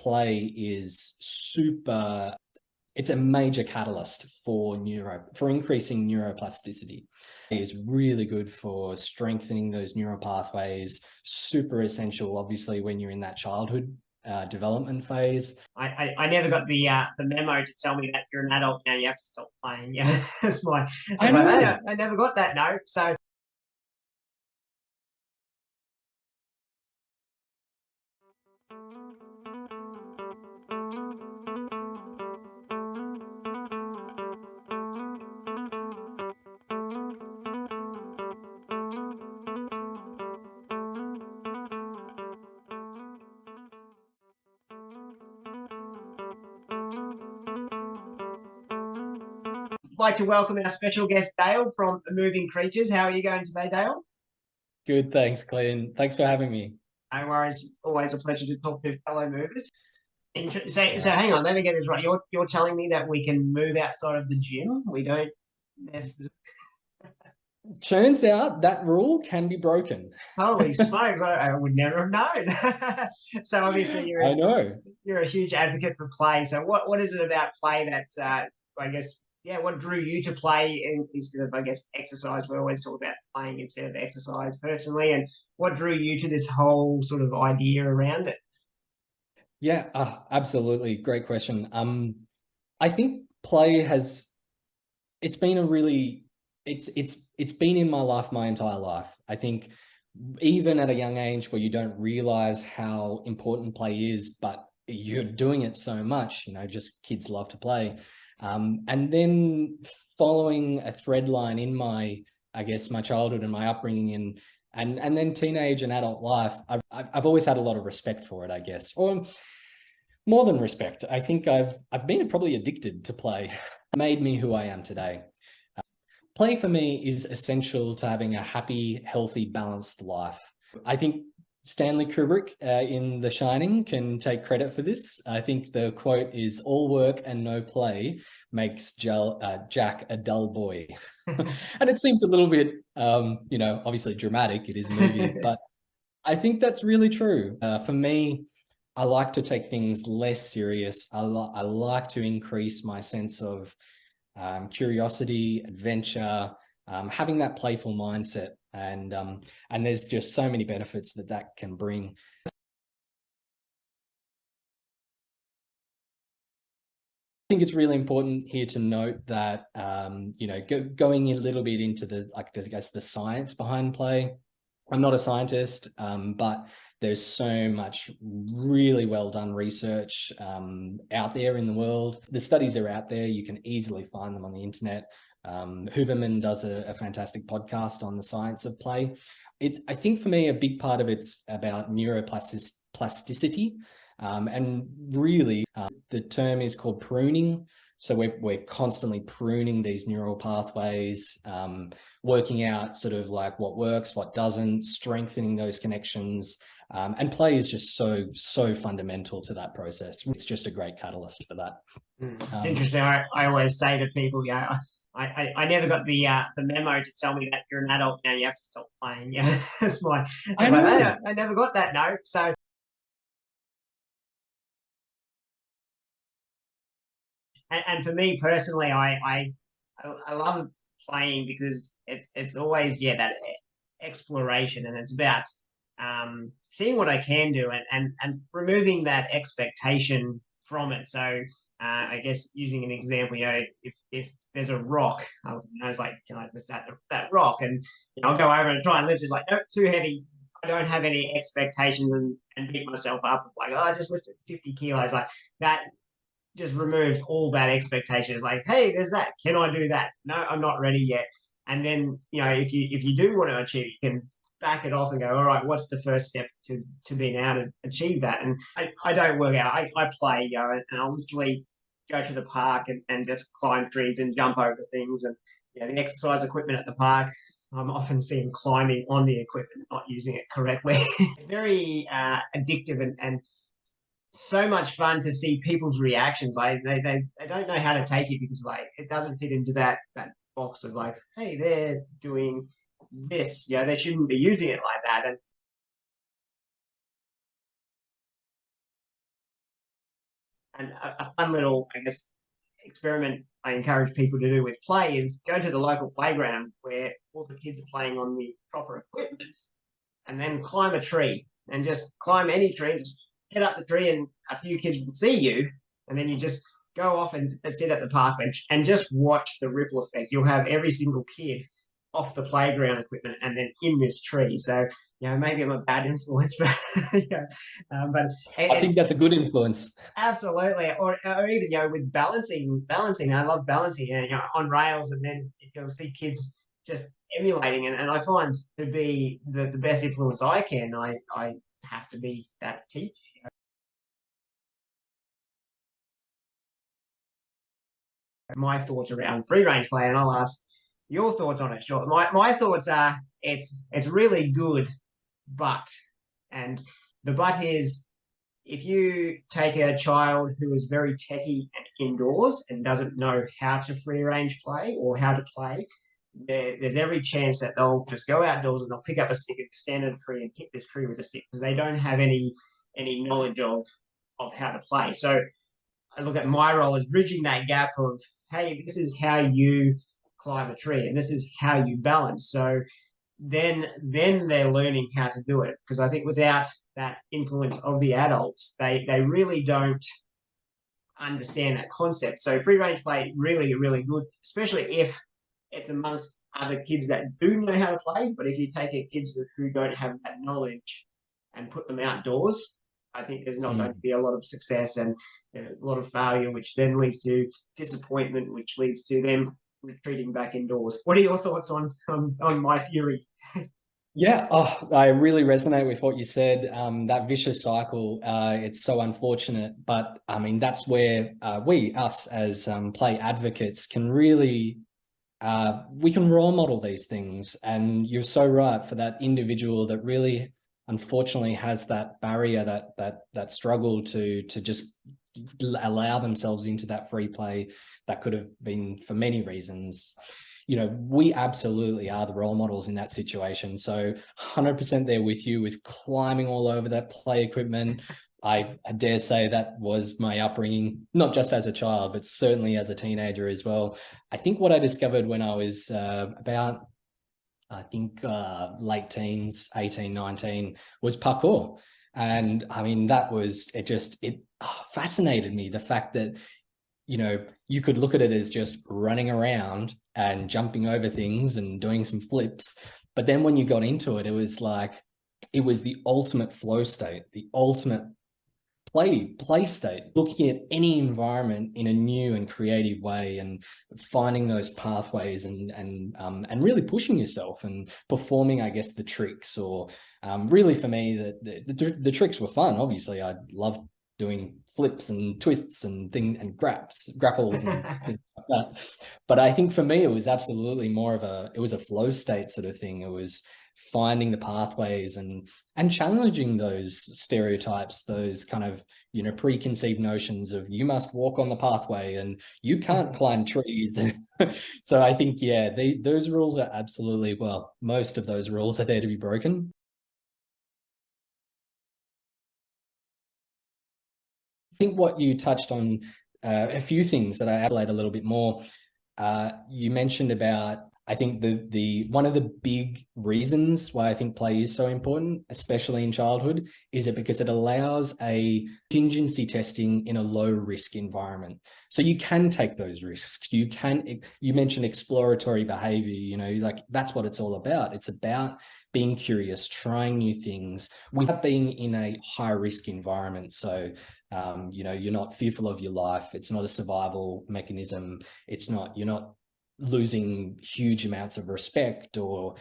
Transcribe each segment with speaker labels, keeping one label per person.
Speaker 1: play is it's a major catalyst for increasing neuroplasticity. It is really good for strengthening those neural pathways, super essential, obviously, when you're in that childhood development phase.
Speaker 2: I never got the memo to tell me that you're an adult now, you have to stop playing. Yeah, that's my.
Speaker 1: I know.
Speaker 2: Like, hey, I never got that note. So. Like to welcome our special guest Dale from Moving Creatures. How are you going today, Dale?
Speaker 1: Good, thanks, Glenn. Thanks for having me.
Speaker 2: No worries. Always a pleasure to talk to fellow movers. So,
Speaker 1: All
Speaker 2: so
Speaker 1: right.
Speaker 2: hang on, let me get this right. You're telling me that we can move outside of the gym? We don't.
Speaker 1: Turns out that rule can be broken.
Speaker 2: Holy smokes! I would never have known. So obviously
Speaker 1: I know.
Speaker 2: you're a huge advocate for play. So what is it about play that I guess what drew you to play instead of I guess exercise? We always talk about playing instead of exercise personally, and what drew you to this whole sort of idea around it?
Speaker 1: Yeah, absolutely. Great question. I think play it's been a really it's been in my life my entire life. I think even at a young age where you don't realize how important play is, but you're doing it so much, just kids love to play. And then following a thread line in I guess, my childhood and my upbringing and then teenage and adult life, I've always had a lot of respect for it, I guess, or more than respect. I think I've been probably addicted to play. It made me who I am today. Play for me is essential to having a happy, healthy, balanced life. I think Stanley Kubrick in The Shining can take credit for this. I think the quote is, "All work and no play makes Jack a dull boy." And it seems a little bit, obviously dramatic. It is a movie, but I think that's really true. For me, I like to take things less serious. I like to increase my sense of curiosity, adventure, having that playful mindset, and there's just so many benefits that can bring. I think it's really important here to note that going a little bit into the science behind play. I'm not a scientist, but there's so much really well done research out there in the world. The studies are out there. You can easily find them on the internet. Huberman does a fantastic podcast on the science of play. I think for me, a big part of it's about neuroplasticity. And really, the term is called pruning. So we're constantly pruning these neural pathways, working out sort of like what works, what doesn't, strengthening those connections. And play is just so fundamental to that process. It's just a great catalyst for that.
Speaker 2: It's interesting. I always say to people, I never got the memo to tell me that you're an adult now, you have to stop playing. Yeah, that's my.
Speaker 1: I
Speaker 2: Like,
Speaker 1: know.
Speaker 2: hey, I never got that note. So. And for me personally, I love playing because it's always that exploration, and it's about seeing what I can do and removing that expectation from it. So I guess using an example, if there's a rock, I was like, can I lift that rock? And I'll go over and try and lift it. It's like, nope, too heavy. I don't have any expectations and beat myself up. Like, oh, I just lifted 50 kilos. Like that just removes all that expectation. It's like, hey, there's that. Can I do that? No, I'm not ready yet. And then, if you do want to achieve, you can back it off and go, all right, what's the first step to being able to achieve that? And I don't work out. I play, and I'll literally go to the park and just climb trees and jump over things. And the exercise equipment at the park, I'm often seen climbing on the equipment, not using it correctly. It's very addictive and so much fun to see people's reactions. Like they don't know how to take it because like it doesn't fit into that box of like, hey, they're doing this. They shouldn't be using it like that. And And a fun little, I guess, experiment I encourage people to do with play is go to the local playground where all the kids are playing on the proper equipment, and then climb a tree, and just climb any tree, just head up the tree, and a few kids will see you, and then you just go off and sit at the park bench and just watch the ripple effect. You'll have every single kid off the playground equipment and then in this tree. So, maybe I'm a bad influence, but but
Speaker 1: I think that's a good influence.
Speaker 2: absolutely, or even with balancing. I love balancing, on rails, and then you'll see kids just emulating, and I find to be the best influence I can. I have to be that teacher. My thoughts around free range play, and I'll ask your thoughts on it. Sure, my thoughts are it's really good, but and the but is, if you take a child who is very techy and indoors and doesn't know how to free range play or how to play, there's every chance that they'll just go outdoors and they'll pick up a stick and stand in a tree and hit this tree with a stick because they don't have any knowledge of how to play. So I look at my role as bridging that gap of, hey, this is how you climb a tree and this is how you balance. So then they're learning how to do it, because I think without that influence of the adults, they really don't understand that concept. So free range play really, really good, especially if it's amongst other kids that do know how to play. But if you take kids who don't have that knowledge and put them outdoors, I think there's not going to be a lot of success and a lot of failure, which then leads to disappointment, which leads to them retreating back indoors. What are your thoughts on my theory?
Speaker 1: Yeah, I really resonate with what you said. That vicious cycle, it's so unfortunate, but I mean, that's where us as play advocates can really, we can role model these things. And you're so right, for that individual that really, unfortunately, has that barrier, that struggle to just allow themselves into that free play that could have been for many reasons. We absolutely are the role models in that situation. So 100% there with you with climbing all over that play equipment. I dare say that was my upbringing, not just as a child, but certainly as a teenager as well. I think what I discovered when I was about, late teens, 18, 19, was parkour. And I mean, it fascinated me, the fact that you could look at it as just running around and jumping over things and doing some flips. But then when you got into it, it was the ultimate flow state, the ultimate play state, looking at any environment in a new and creative way and finding those pathways and really pushing yourself and performing, I guess, the tricks. Or really for me, the tricks were fun. Obviously, I loved doing flips and twists and grapples and things like that. But I think for me, it was absolutely it was a flow state sort of thing. It was finding the pathways and challenging those stereotypes, those kind of preconceived notions of you must walk on the pathway and you can't climb trees. So I think, yeah, those rules are absolutely, well, most of those rules are there to be broken. I think what you touched on, a few things that I outlined a little bit more. You mentioned about, I think the one of the big reasons why I think play is so important, especially in childhood, is because it allows a contingency testing in a low risk environment. So you can take those risks. You mentioned exploratory behavior, like that's what it's all about. It's about being curious, trying new things without being in a high risk environment. So you're not fearful of your life. It's not a survival mechanism. You're not losing huge amounts of respect or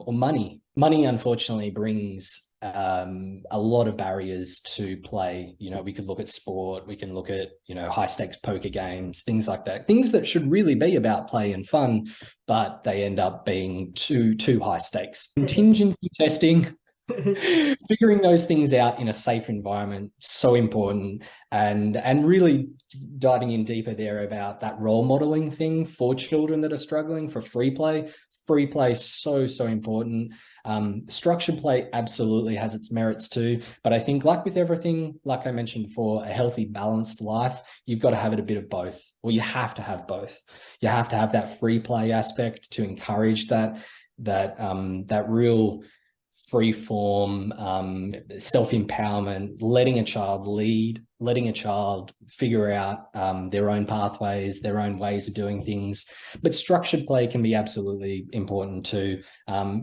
Speaker 1: money. Money, unfortunately, brings a lot of barriers to play. We could look at sport, we can look at, high stakes poker games, things like that, things that should really be about play and fun, but they end up being too high stakes. Contingency testing, figuring those things out in a safe environment, so important. And really diving in deeper there about that role modeling thing for children that are struggling for free play, so important. Structured play absolutely has its merits too, but I think, like with everything, like I mentioned before, a healthy, balanced life, you've got to have it a bit of both, or you have to have both. You have to have that free play aspect to encourage that real free form, self-empowerment, letting a child lead, letting a child figure out their own pathways, their own ways of doing things. But structured play can be absolutely important too.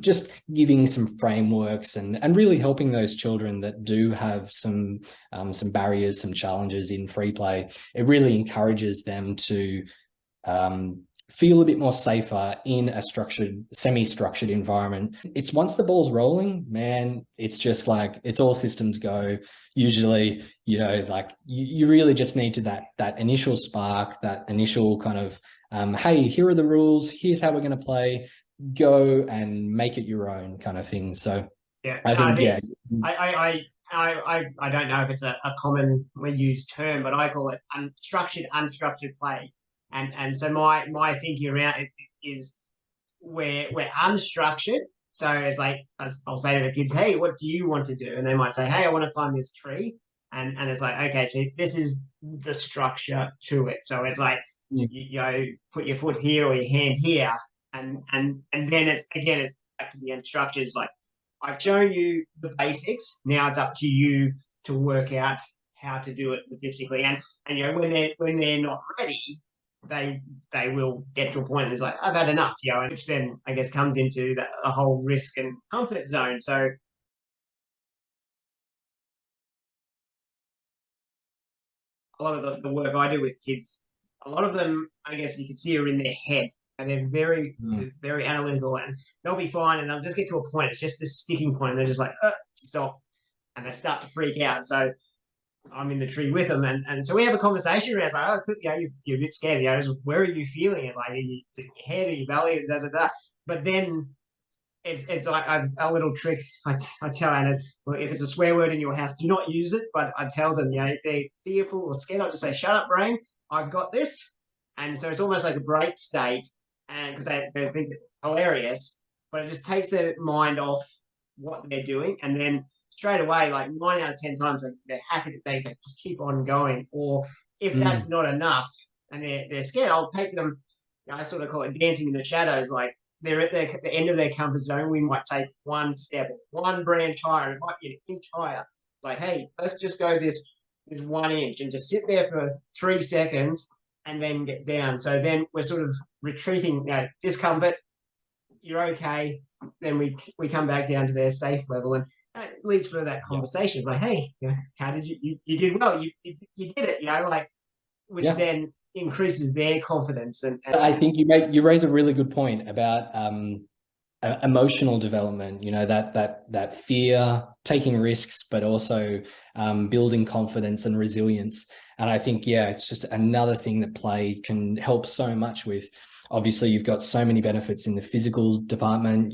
Speaker 1: Just giving some frameworks and really helping those children that do have some barriers, some challenges in free play. It really encourages them to feel a bit more safer in a structured, semi-structured environment. It's once the ball's rolling, man, it's just like, it's all systems go. Usually, like you really just need to that initial spark, that initial kind of, hey, here are the rules, here's how we're going to play, go and make it your own kind of thing. So
Speaker 2: Yeah,
Speaker 1: I think, yeah.
Speaker 2: I don't know if it's a commonly used term, but I call it unstructured play. And so my thinking around it is we're unstructured. So it's like I'll say to the kids, "Hey, what do you want to do?" And they might say, "Hey, I want to climb this tree." And it's like, okay, so this is the structure to it. So it's like you put your foot here or your hand here, and then it's back to the unstructured. It's like I've shown you the basics. Now it's up to you to work out how to do it logistically. And when they're not ready, they will get to a point that's like, I've had enough, which then I guess comes into the whole risk and comfort zone. So a lot of the work I do with kids, a lot of them, I guess you can see, are in their head, and they're very analytical, and they'll be fine, and they'll just get to a point. It's just this sticking point, and they're just like, stop, and they start to freak out. So I'm in the tree with them, and so we have a conversation around. It's like, oh, you're a bit scared. Where are you feeling it? Like, are you in your head, or your belly, da da da. But then it's like a little trick I tell Anna. Well, if it's a swear word in your house, do not use it. But I tell them, if they're fearful or scared, I just say, "Shut up, brain. I've got this." And so it's almost like a break state, and because they think it's hilarious, but it just takes their mind off what they're doing, and then straight away, like 9 out of 10 times, they're happy that they just keep on going. Or if that's not enough and they're scared, I'll take them. I sort of call it dancing in the shadows. Like they're at the end of their comfort zone. We might take one step, one branch higher. It might be an inch higher. Like, hey, let's just go this 1 inch and just sit there for 3 seconds and then get down. So then we're sort of retreating, discomfort. You're okay. Then we come back down to their safe level, and it leads to that conversation. It's like, hey, how did you did well? You did it. Like, which then increases their confidence. And
Speaker 1: I think you raise a really good point about emotional development. That fear, taking risks, but also building confidence and resilience. And I think, it's just another thing that play can help so much with. Obviously, you've got so many benefits in the physical department,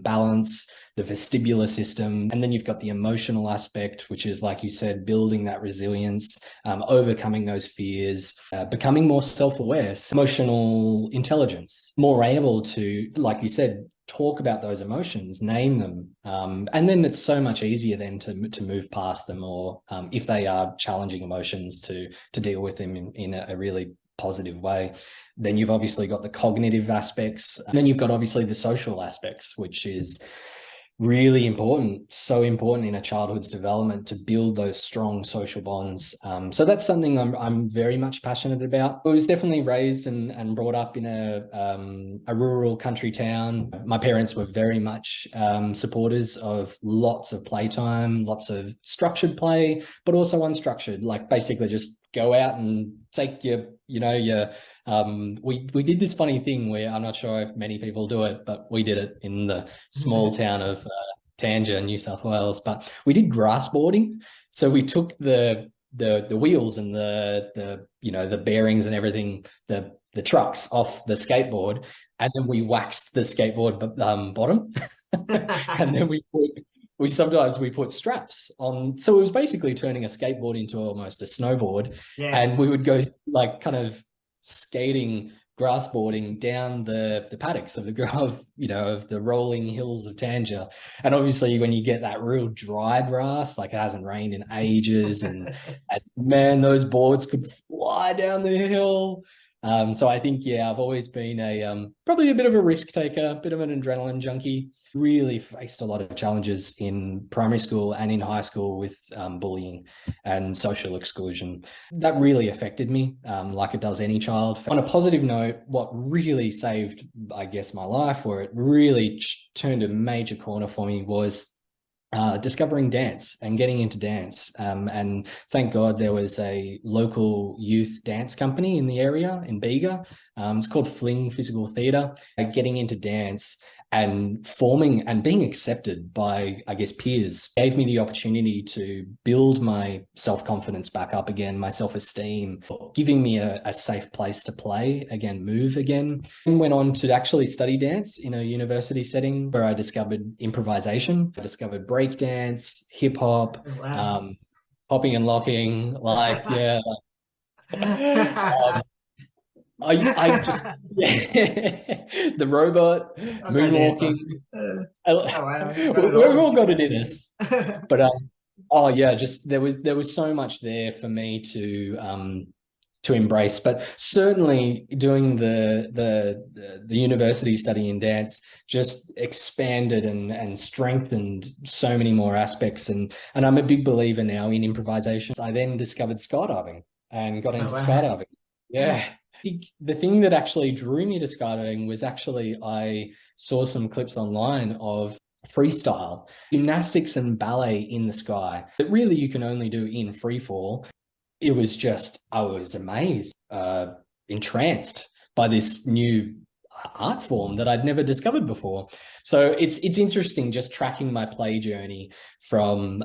Speaker 1: balance, the vestibular system, and then you've got the emotional aspect, which is, like you said, building that resilience, overcoming those fears, becoming more self-aware, emotional intelligence, more able to, like you said, talk about those emotions, name them, and then it's so much easier then to move past them, or if they are challenging emotions, to deal with them in a really positive way. Then you've obviously got the cognitive aspects, and then you've got obviously the social aspects, which is really important, so important in a childhood's development, to build those strong social bonds. So that's something I'm very much passionate about. I was definitely raised and brought up in a rural country town. My parents were very much supporters of lots of playtime, lots of structured play, but also unstructured, like basically just go out and take your we did this funny thing where, I'm not sure if many people do it, but we did it in the small town of Tanger, New South Wales. But we did grass boarding. So we took the wheels and the bearings and everything, the trucks off the skateboard, and then we waxed the skateboard bottom, and then sometimes we put straps on. So it was basically turning a skateboard into almost a snowboard.
Speaker 2: Yeah.
Speaker 1: And we would go like kind of skating grass boarding down the paddocks of the of the rolling hills of Tanger. And obviously when you get that real dry grass, like it hasn't rained in ages, and man, those boards could fly down the hill. So I think, yeah, I've always been probably a bit of a risk taker, a bit of an adrenaline junkie. Really faced a lot of challenges in primary school and in high school with bullying and social exclusion. That really affected me, like it does any child. On a positive note, what really saved, I guess, my life, or it really turned a major corner for me, was discovering dance and getting into dance. And thank God there was a local youth dance company in the area in Bega. It's called Fling Physical Theatre. Getting into dance and forming and being accepted by, I guess, peers gave me the opportunity to build my self-confidence back up again, my self-esteem, giving me a safe place to play again, move again. And went on to actually study dance in a university setting where I discovered improvisation. I discovered break dance, hip hop,
Speaker 2: Oh, wow.
Speaker 1: hopping and locking, like, yeah. I just, yeah, the robot,
Speaker 2: I'm no dancer.
Speaker 1: moonwalking.
Speaker 2: Oh wow, you've got it
Speaker 1: We've
Speaker 2: all.
Speaker 1: all got to do this. But oh yeah, just there was so much there for me to embrace. But certainly doing the university study in dance just expanded and strengthened so many more aspects. And I'm a big believer now in improvisation. I then discovered skydiving and got
Speaker 2: Oh
Speaker 1: into
Speaker 2: wow.
Speaker 1: skydiving. Yeah. The thing that actually drew me to skydiving was actually I saw some clips online of freestyle gymnastics and ballet in the sky that really you can only do in free fall. It was just, I was amazed, entranced by this new art form that I'd never discovered before. So it's interesting just tracking my play journey from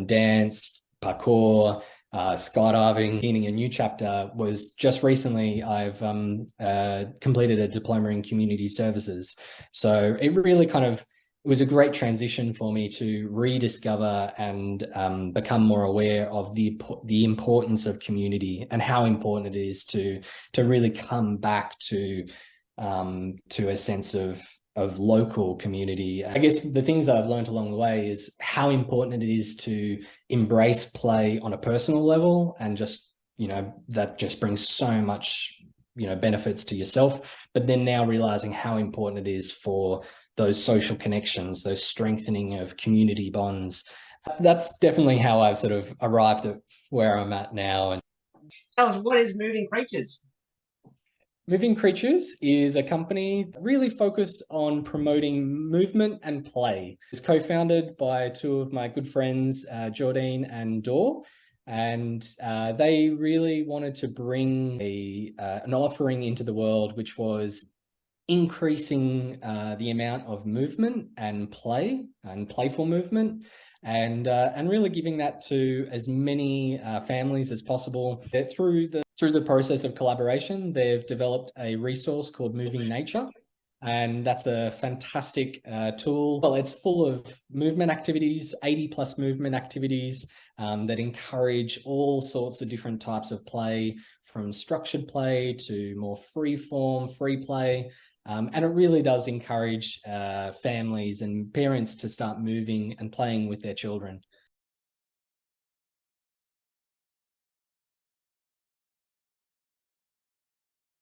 Speaker 1: dance, parkour, skydiving. Beginning a new chapter was just recently I've completed a diploma in community services. So it really kind of, it was a great transition for me to rediscover and become more aware of the importance of community and how important it is to really come back to a sense of local community. I guess the things I've learned along the way is how important it is to embrace play on a personal level, and just, that just brings so much, benefits to yourself. But then now realizing how important it is for those social connections, those strengthening of community bonds. That's definitely how I've sort of arrived at where I'm at now. And
Speaker 2: Tell us, what is Moving Creatures?
Speaker 1: Moving Creatures is a company really focused on promoting movement and play. It's co-founded by two of my good friends, Jordine and Dor, and they really wanted to bring an offering into the world, which was increasing the amount of movement and play and playful movement, and really giving that to as many families as possible. Through the process of collaboration, they've developed a resource called Moving Nature, and that's a fantastic tool. Well, it's full of movement activities, 80 plus movement activities that encourage all sorts of different types of play, from structured play to more free form, free play. And it really does encourage families and parents to start moving and playing with their children.